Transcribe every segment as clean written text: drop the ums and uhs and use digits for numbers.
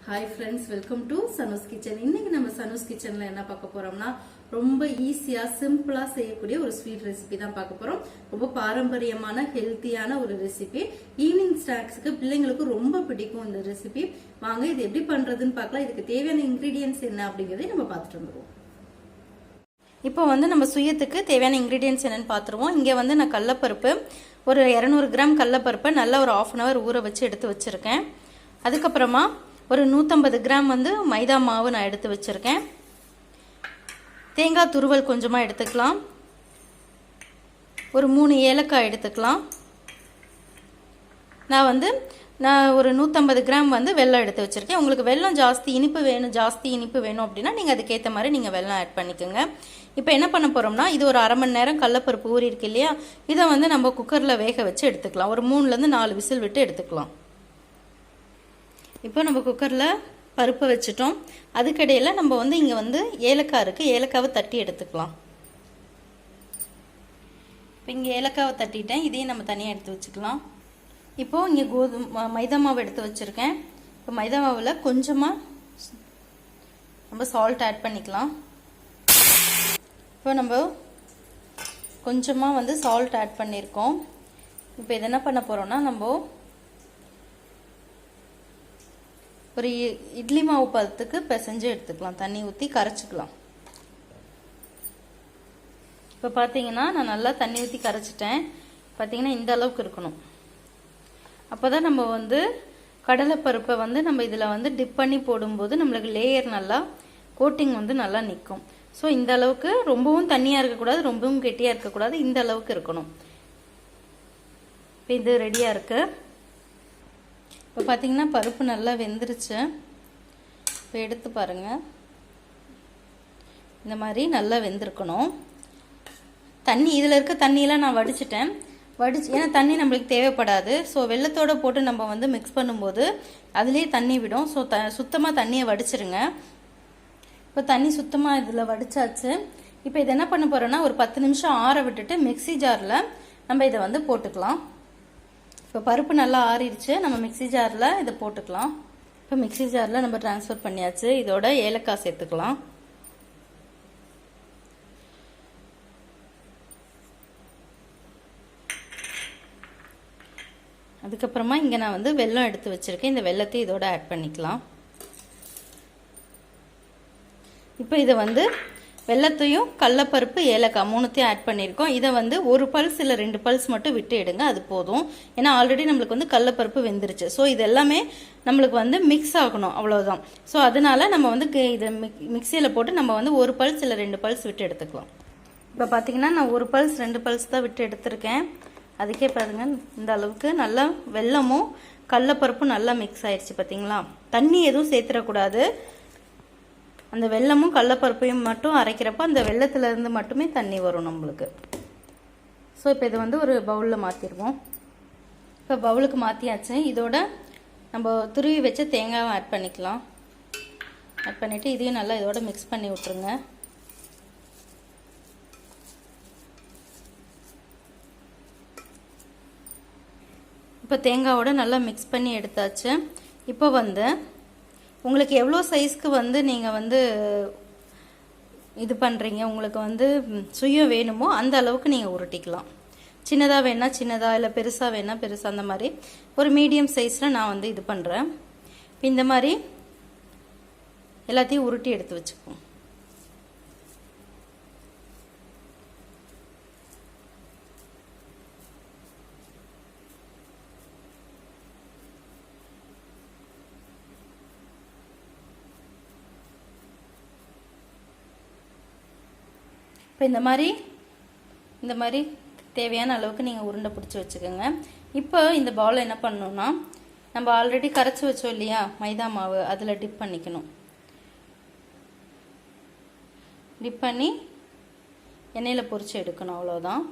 Hi friends, welcome to Sanu's kitchen. இன்னைக்கு நம்ம சனூஸ் கிச்சன்ல என்ன பார்க்க போறோம்னா ரொம்ப ஈஸியா சிம்பிளா செய்யக்கூடிய ஒரு ஸ்வீட் ரெசிபி தான் பார்க்க போறோம். ரொம்ப பாரம்பரியமான ஹெல்த்தியான ஒரு ரெசிபி. ஈவினிங் ஸ்நாக்ஸ்க்கு பிள்ளைங்களுக்கு ரொம்ப பிடிக்கும் இந்த ரெசிபி. வாங்க இது எப்படி பண்றதுன்னு பார்க்கலாம். இதுக்கு தேவையான இன்கிரீடியன்ஸ் என்ன அப்படிங்கறதை நம்ம பார்த்துட்டு வந்துருவோம். இப்போ நம்ம சுயத்துக்கு தேவையான இன்கிரீடியன்ஸ் என்னன்னு பார்த்துருவோம். இங்கே நான் கடலைப்பருப்பு ஒரு 200 கிராம் கடலைப்பருப்பை நல்லா ஒரு 1/2 hour ஊற வச்சு எடுத்து வச்சிருக்கேன். அதுக்கப்புறமா ஒரு 150 கிராம் மைதா மாவு நான் எடுத்து வச்சிருக்கேன். தேங்காய் துருவல் கொஞ்சமாக எடுத்துக்கலாம். ஒரு 3 ஏலக்காய் எடுத்துக்கலாம். நான் ஒரு 150 கிராம் வெல்லம் எடுத்து வச்சிருக்கேன். உங்களுக்கு வெல்லம் ஜாஸ்தி இனிப்பு வேணும் அப்படின்னா நீங்கள் அதுக்கேற்ற மாதிரி நீங்கள் வெல்லம் ஆட் பண்ணிக்கோங்க. இப்போ என்ன பண்ண போகிறோம்னா, இது ஒரு 1/2 மணி நேரம் கடலைப்பருப்பு ஊறி இருக்கு இல்லையா, இதை நம்ம குக்கரில் வேக வச்சு எடுத்துக்கலாம். ஒரு 3லேருந்து 4 விசில் விட்டு எடுத்துக்கலாம். இப்போ நம்ம குக்கரில் பருப்பை வச்சுட்டோம். அதுக்கடையில் நம்ம இங்கே ஏலக்காய் இருக்குது, ஏலக்காவை தட்டி எடுத்துக்கலாம். இப்போ இங்கே ஏலக்காவை தட்டிட்டேன், இதையும் நம்ம தனியாக எடுத்து வச்சுக்கலாம். இப்போது இங்கே மைதா மாவு எடுத்து வச்சுருக்கேன். இப்போ மைதா மாவில் கொஞ்சமாக நம்ம சால்ட் ஆட் பண்ணிக்கலாம். இப்போ நம்ம கொஞ்சமாக சால்ட் ஆட் பண்ணியிருக்கோம். இப்போ இது என்ன பண்ண போகிறோம்னா, நம்ம ஒரு இட்லி மாவு பதத்துக்கு பிசைஞ்சு எடுத்துக்கலாம். தண்ணி ஊற்றி கரைச்சிக்கலாம். இப்போ பார்த்தீங்கன்னா நான் நல்லா தண்ணி ஊற்றி கரைச்சிட்டேன். பார்த்தீங்கன்னா இந்த அளவுக்கு இருக்கணும். அப்போ தான் நம்ம கடலைப்பருப்பை நம்ம இதில் டிப் பண்ணி போடும்போது நம்மளுக்கு லேயர் நல்லா கோட்டிங் நல்லா நிற்கும். ஸோ இந்த அளவுக்கு ரொம்பவும் தண்ணியாக இருக்கக்கூடாது, ரொம்பவும் கெட்டியாக இருக்கக்கூடாது, இந்த அளவுக்கு இருக்கணும். இப்போ இது ரெடியாக இருக்கு. இப்போ பார்த்தீங்கன்னா பருப்பு நல்லா வெந்துருச்சு. இப்போ எடுத்து பாருங்கள், இந்த மாதிரி நல்லா வெந்திருக்கணும். தண்ணி இதில் இருக்க தண்ணியெலாம் நான் வடிச்சிட்டேன். ஏன்னா தண்ணி நம்மளுக்கு தேவைப்படாது. ஸோ வெள்ளத்தோடு போட்டு நம்ம மிக்ஸ் பண்ணும்போது அதுலேயே தண்ணி விடும். ஸோ சுத்தமாக தண்ணியை வடிச்சிருங்க. இப்போ தண்ணி சுத்தமாக இதில் வடிச்சாச்சு. இப்போ இதை என்ன பண்ண போகிறோன்னா, ஒரு 10 நிமிஷம் ஆற விட்டுட்டு மிக்சி ஜாரில் நம்ம இதை போட்டுக்கலாம். இப்போ பருப்பு நல்லா ஆறிடுச்சு. நம்ம மிக்சி ஜாரில் இதை போட்டுக்கலாம். இப்போ மிக்சி ஜாரில் நம்ம ட்ரான்ஸ்ஃபர் பண்ணியாச்சு. இதோட ஏலக்காய் சேர்த்துக்கலாம். அதுக்கப்புறமா இங்கே நான் வெல்லம் எடுத்து வச்சுருக்கேன். இந்த வெல்லத்தை இதோட ஆட் பண்ணிக்கலாம். இப்போ இதை வெல்லத்தையும் கடலைப்பருப்பு ஏலக்காய் 3த்தையும் ஆட் பண்ணியிருக்கோம். இதை ஒரு பல்ஸ் இல்லை 2 பல்ஸ் மட்டும் விட்டு எடுங்க, அது போதும். ஏன்னா ஆல்ரெடி நம்மளுக்கு கடலைப்பருப்பு வெந்துருச்சு. ஸோ இது எல்லாமே நம்மளுக்கு மிக்ஸ் ஆகணும், அவ்வளோதான். ஸோ அதனால நம்ம இதை மிக்சியில் போட்டு நம்ம 1 பல்ஸ் இல்லை 2 பல்ஸ் விட்டு எடுத்துக்கலாம். இப்போ பார்த்தீங்கன்னா நான் 1 பல்ஸ் 2 பல்ஸ் தான் விட்டு எடுத்திருக்கேன். அதுக்கே பாருங்க, இந்த அளவுக்கு நல்லா வெல்லமும் கடலைப்பருப்பும் நல்லா மிக்ஸ் ஆயிடுச்சு. பார்த்தீங்களா, தண்ணி எதுவும் சேர்த்துடக்கூடாது. அந்த வெல்லமும் கடலைப்பருப்பையும் மட்டும் அரைக்கிறப்ப அந்த வெல்லத்திலேருந்து மட்டுமே தண்ணி வரும் நம்மளுக்கு. ஸோ இப்போ இது ஒரு பவுலில் மாற்றிடுவோம். இப்போ பவுலுக்கு மாற்றியாச்சு. இதோட நம்ம துருவி வச்ச தேங்காவை ஆட் பண்ணிக்கலாம். ஆட் பண்ணிவிட்டு இதையும் நல்லா இதோட மிக்ஸ் பண்ணி விட்ருங்க. இப்போ தேங்காவோட நல்லா மிக்ஸ் பண்ணி எடுத்தாச்சு. இப்போ உங்களுக்கு எவ்வளோ சைஸ்க்கு நீங்கள் இது பண்ணுறீங்க, உங்களுக்கு சுயம் வேணுமோ அந்த அளவுக்கு நீங்கள் உருட்டிக்கலாம். சின்னதாக வேணா சின்னதாக, இல்லை பெருசாக வேணா பெருசாக, அந்த மாதிரி ஒரு மீடியம் சைஸில் நான் இது பண்ணுறேன். இந்த மாதிரி எல்லாத்தையும் உருட்டி எடுத்து வச்சுக்குவோம். இப்போ இந்த மாதிரி தேவையான அளவுக்கு நீங்கள் உருண்டை பிடிச்சி வச்சுக்கோங்க. இப்போ இந்த பவுலை என்ன பண்ணணும்னா, நம்ம ஆல்ரெடி கரைச்சி வச்சோம் இல்லையா மைதா மாவு, அதில் டிப் பண்ணிக்கணும். டிப் பண்ணி எண்ணெயில் பொரிச்சு எடுக்கணும், அவ்வளோதான்.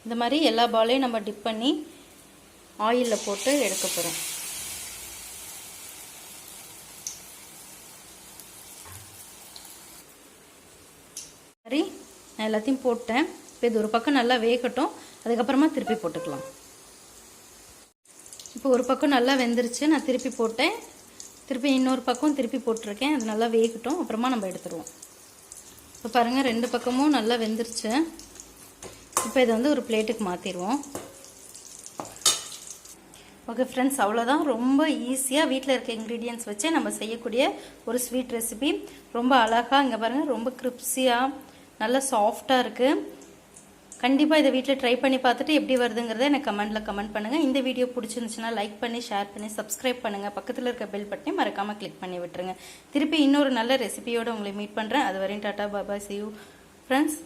இந்த மாதிரி எல்லா பாலையும் நம்ம டிப் பண்ணி ஆயிலில் போட்டு எடுக்க போகிறோம். சரி, நான் எல்லாத்தையும் போட்டேன். இப்போ இது ஒரு பக்கம் நல்லா வேகட்டும், அதுக்கப்புறமா திருப்பி போட்டுக்கலாம். இப்போ ஒரு பக்கம் நல்லா வெந்துருச்சு, நான் திருப்பி போட்டேன். திருப்பி இன்னொரு பக்கம் திருப்பி போட்டிருக்கேன். அது நல்லா வேகட்டும், அப்புறமா நம்ம எடுத்துருவோம். இப்போ பாருங்கள், 2 பக்கமும் நல்லா வெந்துருச்சு. இப்போ இதை வந்து ஒரு பிளேட்டுக்கு மாற்றிடுவோம். ஓகே ஃப்ரெண்ட்ஸ், அவ்வளோதான். ரொம்ப ஈஸியாக வீட்டில் இருக்க இன்க்ரீடியன்ட்ஸ் வச்சு நம்ம செய்யக்கூடிய ஒரு ஸ்வீட் ரெசிபி. ரொம்ப அழகாக இங்கே பாருங்கள், ரொம்ப கிரிப்ஸியாக நல்லா சாஃப்டாக இருக்குது. கண்டிப்பாக இதை வீட்டில் ட்ரை பண்ணி பார்த்துட்டு எப்படி வருதுங்கிறத எனக்கு கமெண்ட் பண்ணுங்கள். இந்த வீடியோ பிடிச்சிருந்துச்சுன்னா லைக் பண்ணி, ஷேர் பண்ணி, சப்ஸ்கிரைப் பண்ணுங்கள். பக்கத்தில் இருக்க பெல் பட்டனை மறக்காமல் கிளிக் பண்ணி விட்டுருங்க. திருப்பி இன்னொரு நல்ல ரெசிபியோடு உங்களை மீட் பண்ணுறேன். அது வரையும் tata, bye, see you friends.